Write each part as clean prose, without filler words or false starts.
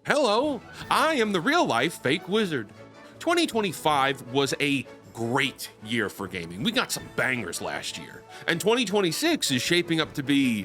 Hello, I am the real-life fake wizard. 2025 was a great year for gaming. We got some bangers last year. And 2026 is shaping up to be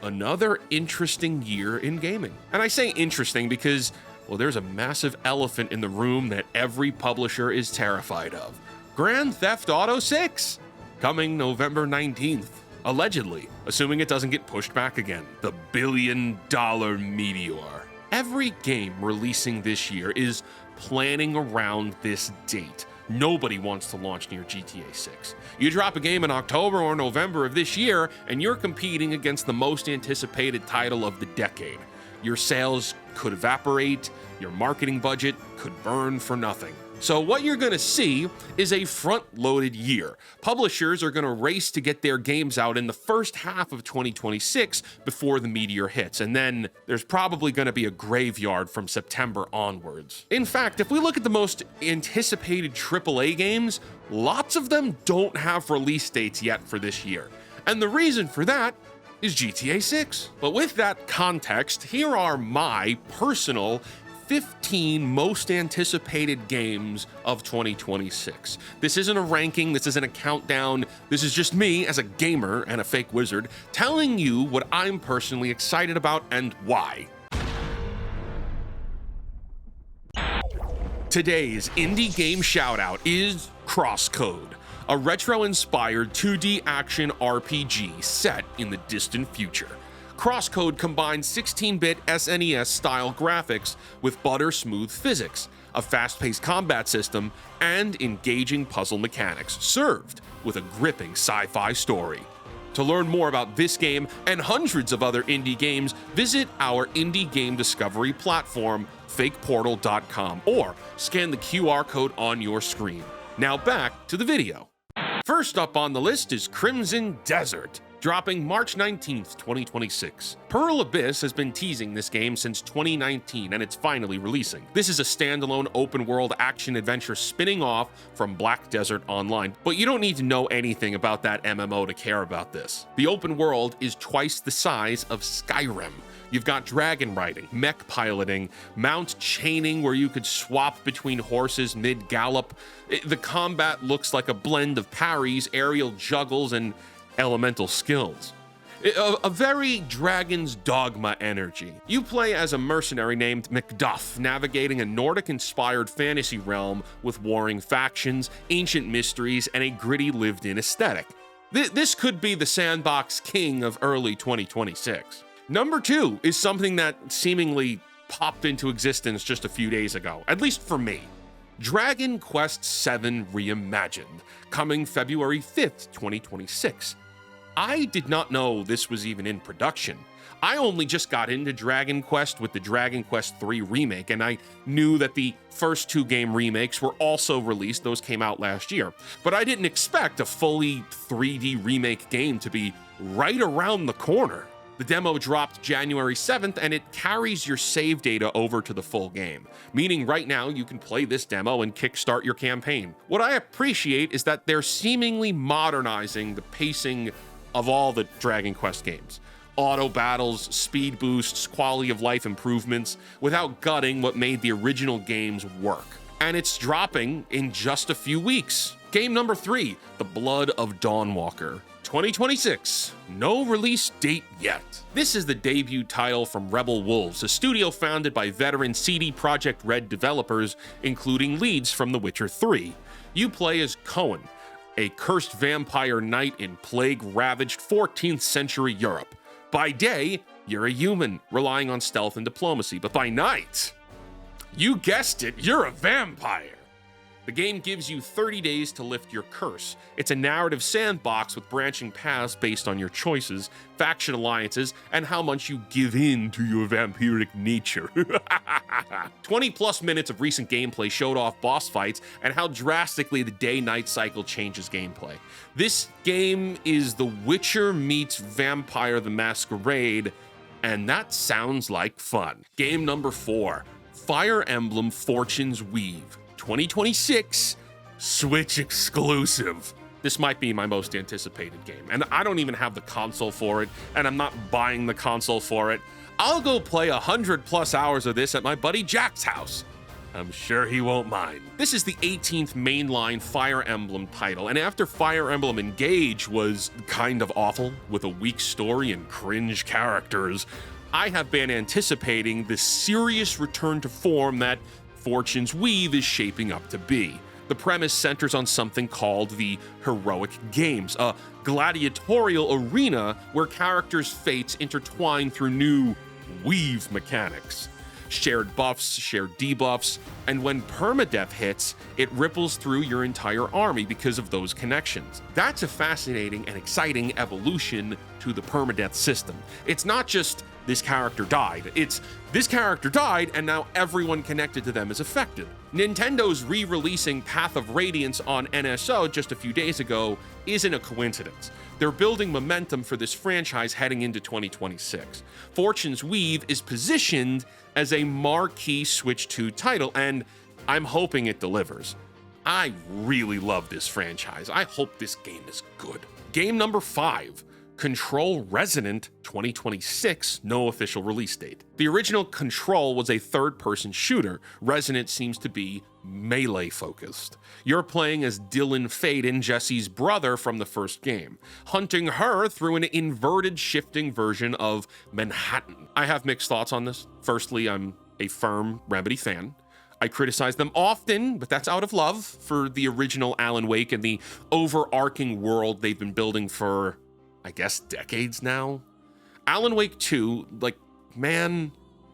another interesting year in gaming. And I say interesting because, well, there's a massive elephant in the room that every publisher is terrified of. Grand Theft Auto 6, coming November 19th. Allegedly, assuming it doesn't get pushed back again. The billion-dollar meteor. Every game releasing this year is planning around this date. Nobody wants to launch near GTA 6. You drop a game in October or November of this year, and you're competing against the most anticipated title of the decade. Your sales could evaporate, your marketing budget could burn for nothing. So what you're gonna see is a front-loaded year. Publishers are gonna race to get their games out in the first half of 2026 before the meteor hits, and then there's probably gonna be a graveyard from September onwards. In fact, if we look at the most anticipated AAA games, lots of them don't have release dates yet for this year. And the reason for that is GTA 6. But with that context, here are my personal 15 most anticipated games of 2026. This isn't a ranking, this isn't a countdown, this is just me as a gamer and a fake wizard telling you what I'm personally excited about and why. Today's indie game shoutout is Crosscode, a retro-inspired 2D action RPG set in the distant future. Crosscode combines 16-bit SNES-style graphics with butter-smooth physics, a fast-paced combat system, and engaging puzzle mechanics, served with a gripping sci-fi story. To learn more about this game and hundreds of other indie games, visit our indie game discovery platform, fakeportal.com, or scan the QR code on your screen. Now back to the video. First up on the list is Crimson Desert, dropping March 19th, 2026. Pearl Abyss has been teasing this game since 2019, and it's finally releasing. This is a standalone open-world action-adventure spinning off from Black Desert Online, but you don't need to know anything about that MMO to care about this. The open world is twice the size of Skyrim. You've got dragon riding, mech piloting, mount chaining where you could swap between horses mid-gallop. The combat looks like a blend of parries, aerial juggles, and elemental skills. A very Dragon's Dogma energy. You play as a mercenary named Macduff, navigating a Nordic-inspired fantasy realm with warring factions, ancient mysteries, and a gritty lived-in aesthetic. This could be the sandbox king of early 2026. Number 2 is something that seemingly popped into existence just a few days ago, at least for me. Dragon Quest VII Reimagined, coming February 5th, 2026. I did not know this was even in production. I only just got into Dragon Quest with the Dragon Quest III remake, and I knew that the first 2 game remakes were also released. Those came out last year. But I didn't expect a fully 3D remake game to be right around the corner. The demo dropped January 7th, and it carries your save data over to the full game, meaning right now you can play this demo and kickstart your campaign. What I appreciate is that they're seemingly modernizing the pacing of all the Dragon Quest games. Auto battles, speed boosts, quality of life improvements, without gutting what made the original games work. And it's dropping in just a few weeks. Game number 3, The Blood of Dawnwalker. 2026, no release date yet. This is the debut title from Rebel Wolves, a studio founded by veteran CD Projekt Red developers, including leads from The Witcher 3. You play as Cohen, a cursed vampire knight in plague-ravaged 14th century Europe. By day, you're a human, relying on stealth and diplomacy, but by night, you guessed it, you're a vampire. The game gives you 30 days to lift your curse. It's a narrative sandbox with branching paths based on your choices, faction alliances, and how much you give in to your vampiric nature. 20 plus minutes of recent gameplay showed off boss fights and how drastically the day-night cycle changes gameplay. This game is The Witcher meets Vampire the Masquerade, and that sounds like fun. Game number 4, Fire Emblem Fortune's Weave. 2026, Switch exclusive. This might be my most anticipated game, and I don't even have the console for it, and I'm not buying the console for it. I'll go play 100+ hours of this at my buddy Jack's house. I'm sure he won't mind. This is the 18th mainline Fire Emblem title, and after Fire Emblem Engage was kind of awful with a weak story and cringe characters, I have been anticipating the serious return to form that Fortune's Weave is shaping up to be. The premise centers on something called the Heroic Games, a gladiatorial arena where characters' fates intertwine through new weave mechanics. Shared buffs, shared debuffs, and when permadeath hits, it ripples through your entire army because of those connections. That's a fascinating and exciting evolution to the permadeath system. It's not just this character died, it's this character died and now everyone connected to them is affected. Nintendo's re-releasing Path of Radiance on NSO just a few days ago isn't a coincidence. They're building momentum for this franchise heading into 2026. Fortune's Weave is positioned as a marquee Switch 2 title, and I'm hoping it delivers. I really love this franchise. I hope this game is good. Game number 5. Control Resonant 2026, no official release date. The original Control was a third-person shooter. Resonant seems to be melee-focused. You're playing as Dylan Faden, Jesse's brother from the first game, hunting her through an inverted shifting version of Manhattan. I have mixed thoughts on this. Firstly, I'm a firm Remedy fan. I criticize them often, but that's out of love for the original Alan Wake and the overarching world they've been building for, I guess, decades now. Alan Wake 2, man,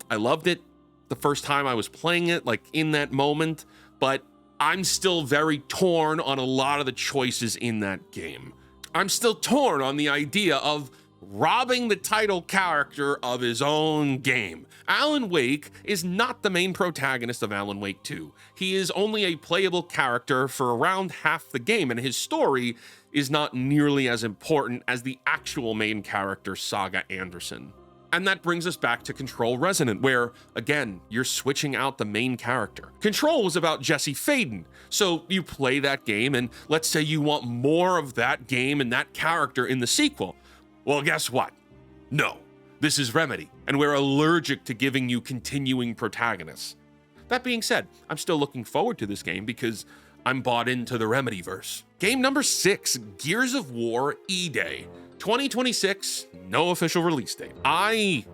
I loved it the first time I was playing it, in that moment, but I'm still very torn on a lot of the choices in that game. I'm still torn on the idea of robbing the title character of his own game. Alan Wake is not the main protagonist of Alan Wake 2. He is only a playable character for around half the game, and his story is not nearly as important as the actual main character, Saga Anderson. And that brings us back to Control Resonant, where, again, you're switching out the main character. Control was about Jesse Faden, so you play that game, and let's say you want more of that game and that character in the sequel. Well, guess what? No, this is Remedy, and we're allergic to giving you continuing protagonists. That being said, I'm still looking forward to this game because I'm bought into the Remedyverse. Game number 6, Gears of War E-Day. 2026, no official release date. I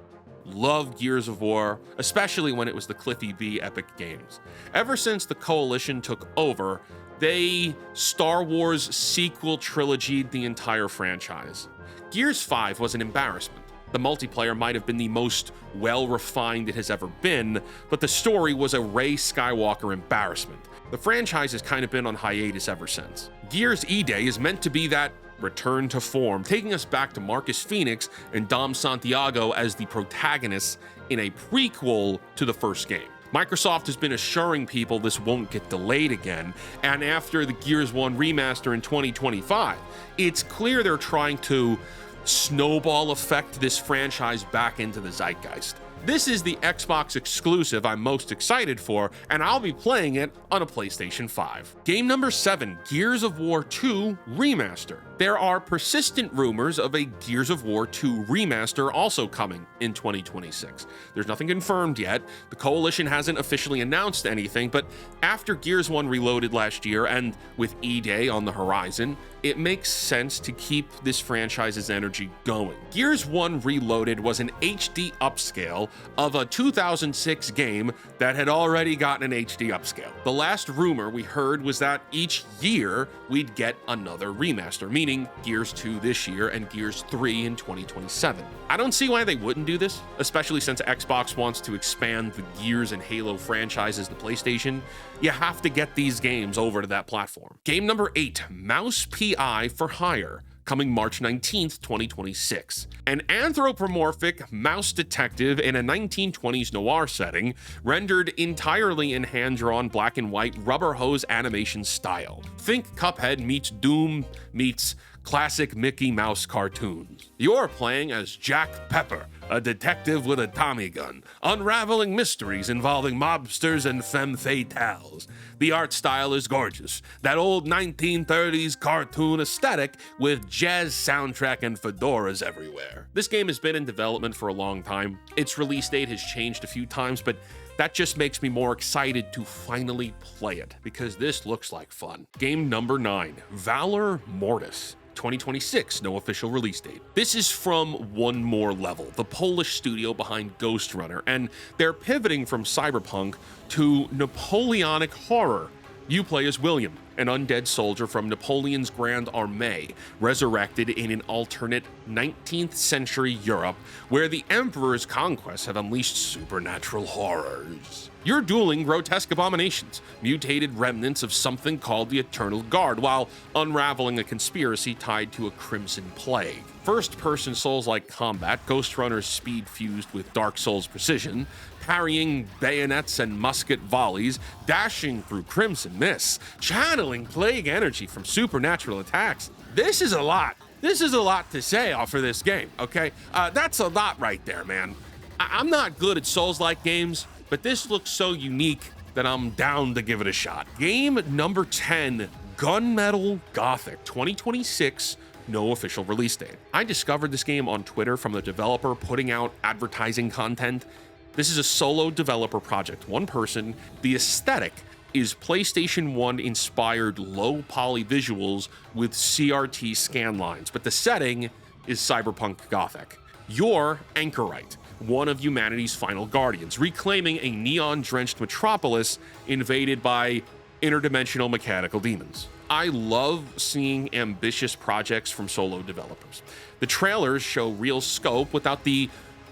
love Gears of War, especially when it was the Cliffy B Epic Games. Ever since the Coalition took over, they Star Wars sequel trilogied the entire franchise. Gears 5 was an embarrassment. The multiplayer might have been the most well-refined it has ever been, but the story was a Rey Skywalker embarrassment. The franchise has kind of been on hiatus ever since. Gears E-Day is meant to be that return to form, taking us back to Marcus Phoenix and Dom Santiago as the protagonists in a prequel to the first game. Microsoft has been assuring people this won't get delayed again, and after the Gears 1 remaster in 2025, it's clear they're trying to snowball effect this franchise back into the zeitgeist. This is the Xbox exclusive I'm most excited for, and I'll be playing it on a PlayStation 5. Game number 7, Gears of War 2 Remaster. There are persistent rumors of a Gears of War 2 remaster also coming in 2026. There's nothing confirmed yet. The Coalition hasn't officially announced anything, but after Gears 1 Reloaded last year and with E-Day on the horizon, it makes sense to keep this franchise's energy going. Gears 1 Reloaded was an HD upscale of a 2006 game that had already gotten an HD upscale. The last rumor we heard was that each year we'd get another remaster, meaning Gears 2 this year and Gears 3 in 2027. I don't see why they wouldn't do this, especially since Xbox wants to expand the Gears and Halo franchises to PlayStation. You have to get these games over to that platform. Game number 8, Mouse PI for Hire, coming March 19th, 2026. An anthropomorphic mouse detective in a 1920s noir setting, rendered entirely in hand-drawn black and white rubber hose animation style. Think Cuphead meets Doom meets classic Mickey Mouse cartoons. You're playing as Jack Pepper, a detective with a Tommy gun, unraveling mysteries involving mobsters and femme fatales. The art style is gorgeous, that old 1930s cartoon aesthetic with jazz soundtrack and fedoras everywhere. This game has been in development for a long time. Its release date has changed a few times, but that just makes me more excited to finally play it, because this looks like fun. Game number 9, Valor Mortise. 2026, no official release date. This is from One More Level, the Polish studio behind Ghost Runner, and they're pivoting from cyberpunk to Napoleonic horror. You play as William, an undead soldier from Napoleon's Grand Armée, resurrected in an alternate 19th century Europe where the Emperor's conquests have unleashed supernatural horrors. You're dueling grotesque abominations, mutated remnants of something called the Eternal Guard, while unraveling a conspiracy tied to a crimson plague. First-person Souls-like combat, Ghost Runner's speed fused with Dark Souls precision, parrying bayonets and musket volleys, dashing through crimson mists, channeling plague energy from supernatural attacks. This is a lot. This is a lot to say for this game, okay? That's a lot right there, man. I'm not good at Souls-like games, but this looks so unique that I'm down to give it a shot. Game number 10, Gunmetal Gothic, 2026, no official release date. I discovered this game on Twitter from the developer putting out advertising content. This is a solo developer project, one person. The aesthetic is PlayStation 1 inspired low poly visuals with CRT scan lines, but the setting is cyberpunk Gothic. You're Anchorite, one of humanity's final guardians, reclaiming a neon-drenched metropolis invaded by interdimensional mechanical demons. I love seeing ambitious projects from solo developers. The trailers show real scope without the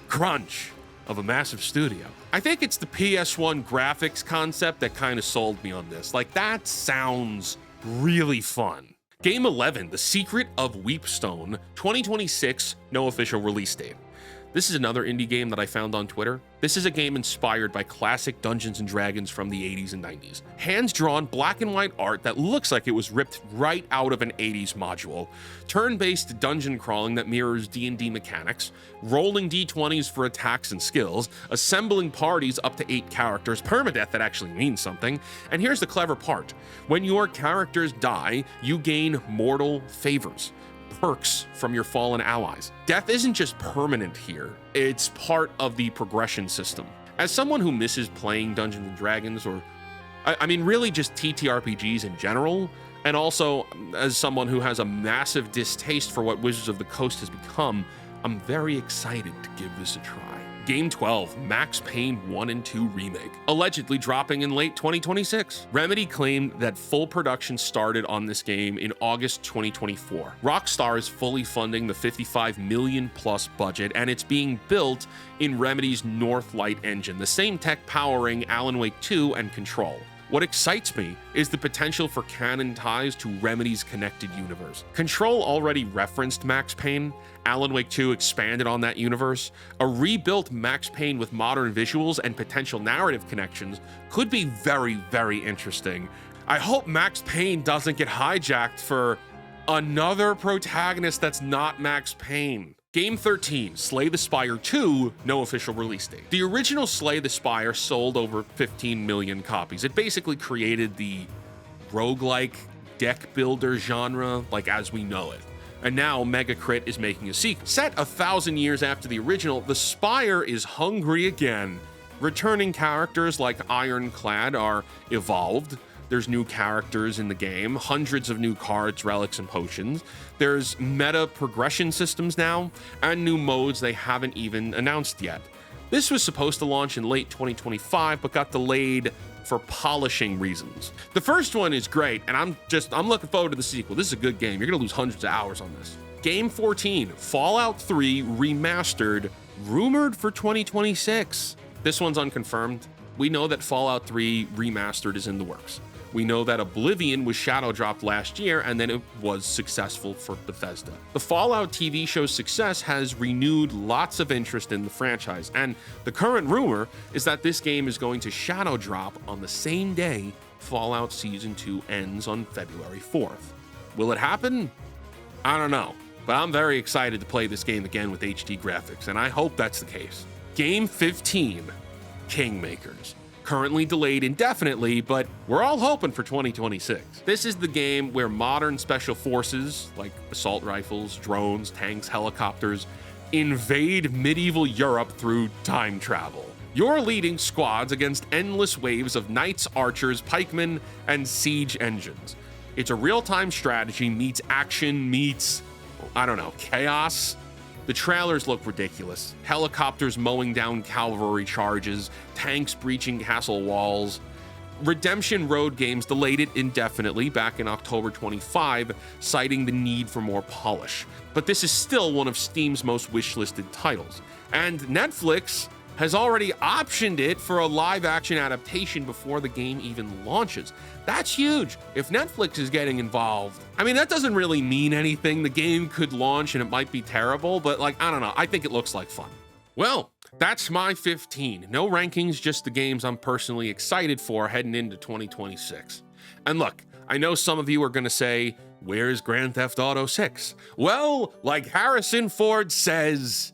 crunch of a massive studio. I think it's the PS1 graphics concept that kind of sold me on this. Like, that sounds really fun. Game 11, The Secret of Weapstone, 2026, no official release date. This is another indie game that I found on Twitter. This is a game inspired by classic Dungeons & Dragons from the 80s and 90s. Hands-drawn, black and white art that looks like it was ripped right out of an 80s module. Turn-based dungeon crawling that mirrors D&D mechanics. Rolling d20s for attacks and skills. Assembling parties up to 8 characters. Permadeath that actually means something. And here's the clever part. When your characters die, you gain mortal favors. Perks from your fallen allies. Death isn't just permanent here, it's part of the progression system. As someone who misses playing Dungeons & Dragons, or I mean really just TTRPGs in general, and also as someone who has a massive distaste for what Wizards of the Coast has become, I'm very excited to give this a try. Game 12, Max Payne 1 and 2 Remake, allegedly dropping in late 2026. Remedy claimed that full production started on this game in August 2024. Rockstar is fully funding the $55 million plus budget, and it's being built in Remedy's Northlight engine, the same tech powering Alan Wake 2 and Control. What excites me is the potential for canon ties to Remedy's connected universe. Control already referenced Max Payne. Alan Wake 2 expanded on that universe. A rebuilt Max Payne with modern visuals and potential narrative connections could be very, very interesting. I hope Max Payne doesn't get hijacked for another protagonist that's not Max Payne. Game 13, Slay the Spire 2, no official release date. The original Slay the Spire sold over 15 million copies. It basically created the roguelike deck builder genre, like as we know it. And now Megacrit is making a sequel. Set 1,000 years after the original, the Spire is hungry again. Returning characters like Ironclad are evolved. There's new characters in the game, hundreds of new cards, relics, and potions. There's meta progression systems now, and new modes they haven't even announced yet. This was supposed to launch in late 2025, but got delayed for polishing reasons. The first one is great, and I'm looking forward to the sequel. This is a good game. You're gonna lose hundreds of hours on this. Game 14, Fallout 3 Remastered, rumored for 2026. This one's unconfirmed. We know that Fallout 3 Remastered is in the works. We know that Oblivion was shadow dropped last year, and then it was successful for Bethesda. The Fallout TV show's success has renewed lots of interest in the franchise, and the current rumor is that this game is going to shadow drop on the same day Fallout Season 2 ends on February 4th. Will it happen? I don't know, but I'm very excited to play this game again with HD graphics, and I hope that's the case. Game 15, Kingmakers. Currently delayed indefinitely, but we're all hoping for 2026. This is the game where modern special forces, like assault rifles, drones, tanks, helicopters, invade medieval Europe through time travel. You're leading squads against endless waves of knights, archers, pikemen, and siege engines. It's a real-time strategy meets action meets, I don't know, chaos. The trailers look ridiculous. Helicopters mowing down cavalry charges, tanks breaching castle walls. Redemption Road Games delayed it indefinitely back in October 25, citing the need for more polish. But this is still one of Steam's most wishlisted titles. And Netflix has already optioned it for a live-action adaptation before the game even launches. That's huge. If Netflix is getting involved, I mean, that doesn't really mean anything. The game could launch and it might be terrible, but like, I don't know. I think it looks like fun. Well, that's my 15. No rankings, just the games I'm personally excited for heading into 2026. And look, I know some of you are gonna say, where's Grand Theft Auto 6? Well, like Harrison Ford says,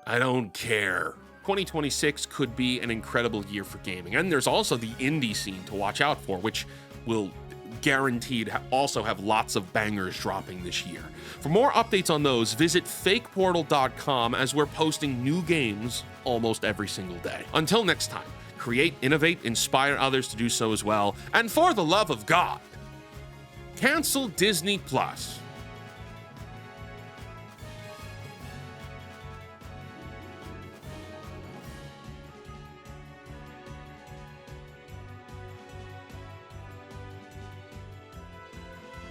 I don't care. 2026 could be an incredible year for gaming. And there's also the indie scene to watch out for, which will guaranteed also have lots of bangers dropping this year. For more updates on those, visit fakeportal.com, as we're posting new games almost every single day. Until next time, create, innovate, inspire others to do so as well, and for the love of God, cancel Disney Plus.